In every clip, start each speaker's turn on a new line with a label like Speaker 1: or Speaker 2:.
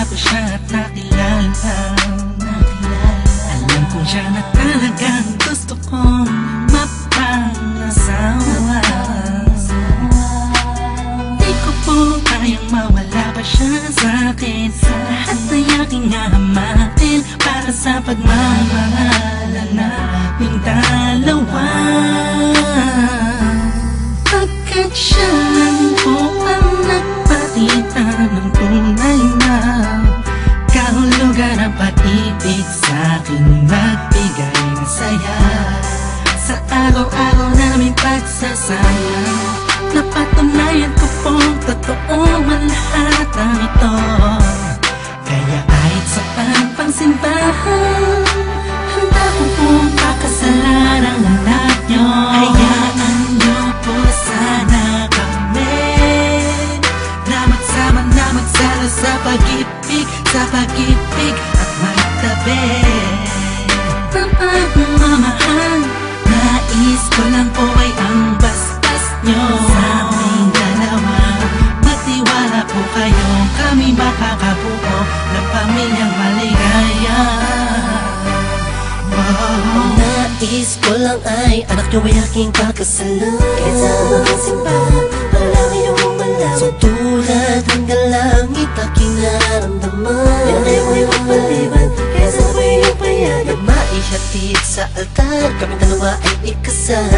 Speaker 1: ko siya at nakilala. Alam ko siya na talagang gusto kong mapangasawa. Di ko po kayang mawala pa siya sa'kin. Lahat ay aking hahamakin para sa pagmamahalan naming dalawa. Pagkat siya lang po ang nagpakita ng tunay na kahulugan ng pag-ibig sa'king nagbigay ng saya sa araw-araw naming pagsasama. Napatunayan ko pong totoo ang lahat ng ito. Kaya kahit saan pang simbahan, handa ko pong pakasalan ang anak nyo. Hayaan nyo po sana kami na magsama na magsalo sa pag-ibig at magtabi ng pagmamahal. Nais ko lang po ay ang bastas nyo sa aming dalawa. Magtiwala po kayo, kami makakabuo ng pamilyang maligaya.
Speaker 2: Nais ko lang ay anak nyo ay aking pakasalan. Kaysa mga simbahan, walang iyong malaman. So tulad ng langit aking nararamdaman. Yan ay mo'y mapaliban, kaysa mo'y iyong payagan. Na maihatid sa altar, kami dalawa ay ikasal.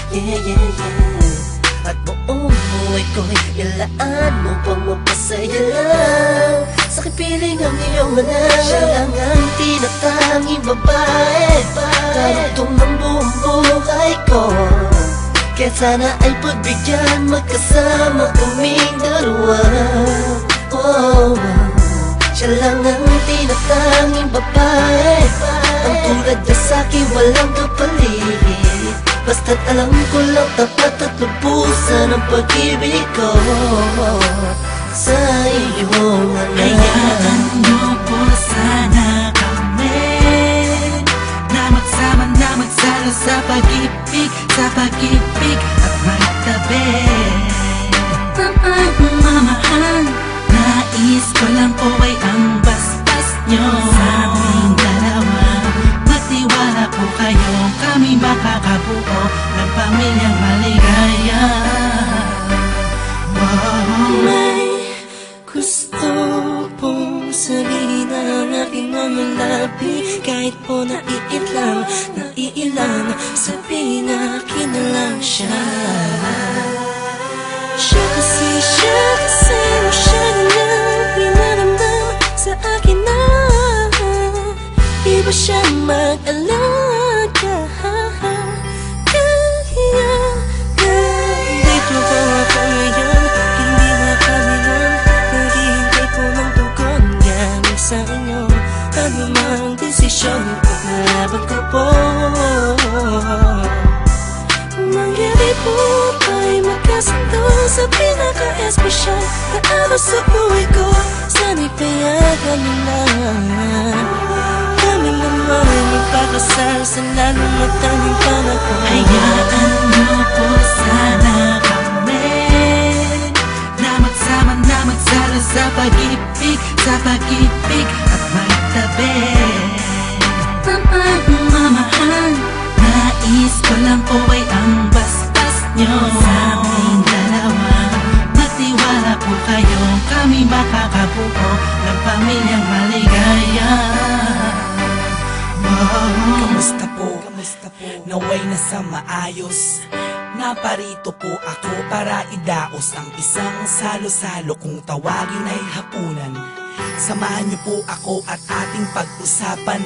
Speaker 2: Yeah, yeah, yeah. At buong buhay ko'y ilaan mo pang mapasaya lang. Sa kipiling ang iyong anak, siya lang ang tinatanging babae. Karugtong ng buong buhay ko, kaya sana ay pagbigyan magkasama kaming dalawa. Oh, siya lang ang tinatanging babae. Ang tulad niya sa'kin walang kapalit. Basta't alam ko lang tapat at lubusan ang pag-ibig ko sa iyong anak.
Speaker 1: Hayaan nyo po sana kami na magsama na magsalo sa pag-ibig at magtabi ng pagmamahal. Nais ko lang po ay ang bastas nyo sa aming dalawa. Magtiwala po kayo, kami makakabuo ng pamilyang maligaya.
Speaker 2: May gusto pong sabihin ang aking mga labi. Kahit po naiilang, sabihin akin na lang siya. Siya kasi masyado nang pinaramdam sa akin na iba siya mag-alaga. Dito po ako ngayon, hindi makabilang. Naghihintay po ng tugon galing sa inyo. Ano mang desisyon, paglalaban ko po. Mangyari po ay magkasundo sa pinaka-espesyal na araw sa buhay ko. Sana'y payagan nyo na kami naman magpakasal sa lalong matanging panahon.
Speaker 1: Hayaan nyo po sana kami na magsama na magsalo sa pag-ibig at magtabi ng pagmamahal. Nais ko lang po ay ang bastas nyo sa aming dalawa. Magtiwala po kayo, kami makakabuo ng pamilyang maligaya.
Speaker 3: Kamusta po? Naway na sa maayos. Naparito po ako para idaos ang isang salo-salo kung tawagin ay hapunan. Samahan niyo po ako at ating pag-usapan.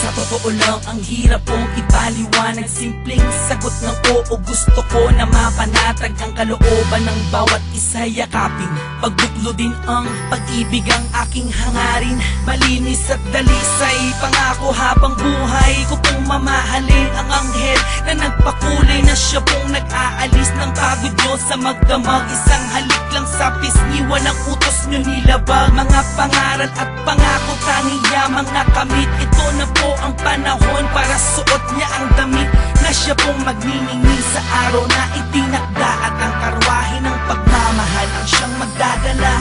Speaker 3: Sa totoo lang ang hirap pong ipaliwanag. Simpleng sagot ng oo, gusto ko na mapanatag ang kalooban ng bawat isa yakapin. Pagbuklo din ang pag-ibig ang aking hangarin. Malinis at dalisay, pangako habang buhay ko pong mamahalin ang anghel na nagpakulay na siya pong nag-aalis ng pagod nyo sa magdamag. Isang halik lang sa pisngiwan ang utos nyo nilabag. Mga pangaral at pangako tanging yamang nakamit. Ito na po ang panahon para suot niya ang damit na siya pong magniningning sa araw na itinakda. At ang karwahe ng pagmamahal ang siyang magdadala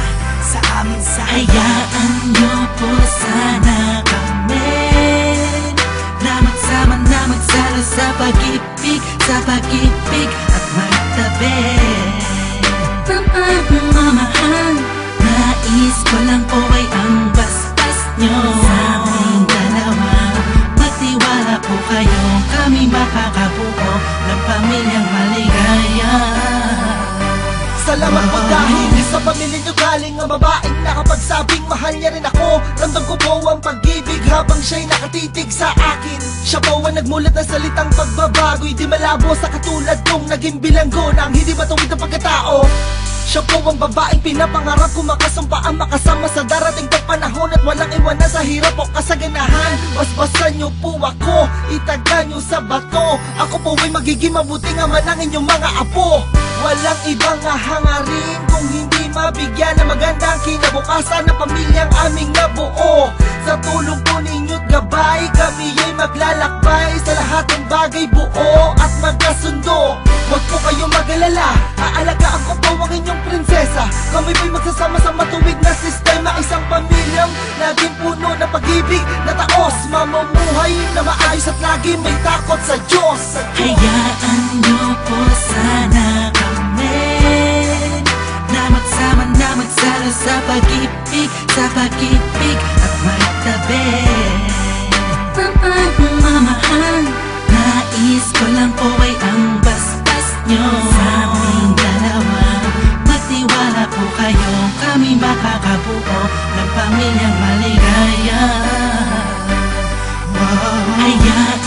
Speaker 3: sa amin sana.
Speaker 1: Hayaan niyo po sana kami na magsama na magsalo sa pag-ibig at magtabi ng pagmamahal. Nais ko lang po ay ang basbas nyo sa aming dalawa. Magtiwala po kayo, kami makakabuo ng pamilyang maligaya.
Speaker 4: Salamat po dahil sa pamilya niyo galing ang babaeng nakapagsabing mahal niya rin ako. Ramdam ko po ang pag-ibig habang siya'y nakatitig sa akin. Siya po ang nagmulat ng salitang pagbabago'y di malabo sa katulad kong naging bilanggo ng hindi matuwid na pagkatao. Siya po ang babaeng pinapangarap ko, makasumpa ang makasama sa darating pang panahon at walang iwanan sa hirap o kasaganahan. Basbasan niyo po ako, itaga niyo sa bato. Ako po ay magiging mabuting ama ng inyong mga apo. Walang ibang hangarin kung hindi mabigyan ng magandang kinabukasan ng pamilyang aming nabuo. Sa tulong po ninyo't gabay, kami ay maglalakbay sa lahat ng bagay, buo at magkasundo. Huwag po kayong mag-alala, aalagaan ko po ang inyong prinsesa. Kami po'y magsasama sa matuwid na sistema, isang pamilyang laging puno ng pag-ibig na taos, mamumuhay na maayos at lagi may takot sa Diyos.
Speaker 1: Hayaan niyo po sana kami na magsama na magsalo sa pag-ibig at magtabi ng pagmamahal. Nais ko lang po ay ang basbas nyo sa aming dalawa. Magtiwala po kayo, kami makakabuo ng pamilyang maligaya. Hayaan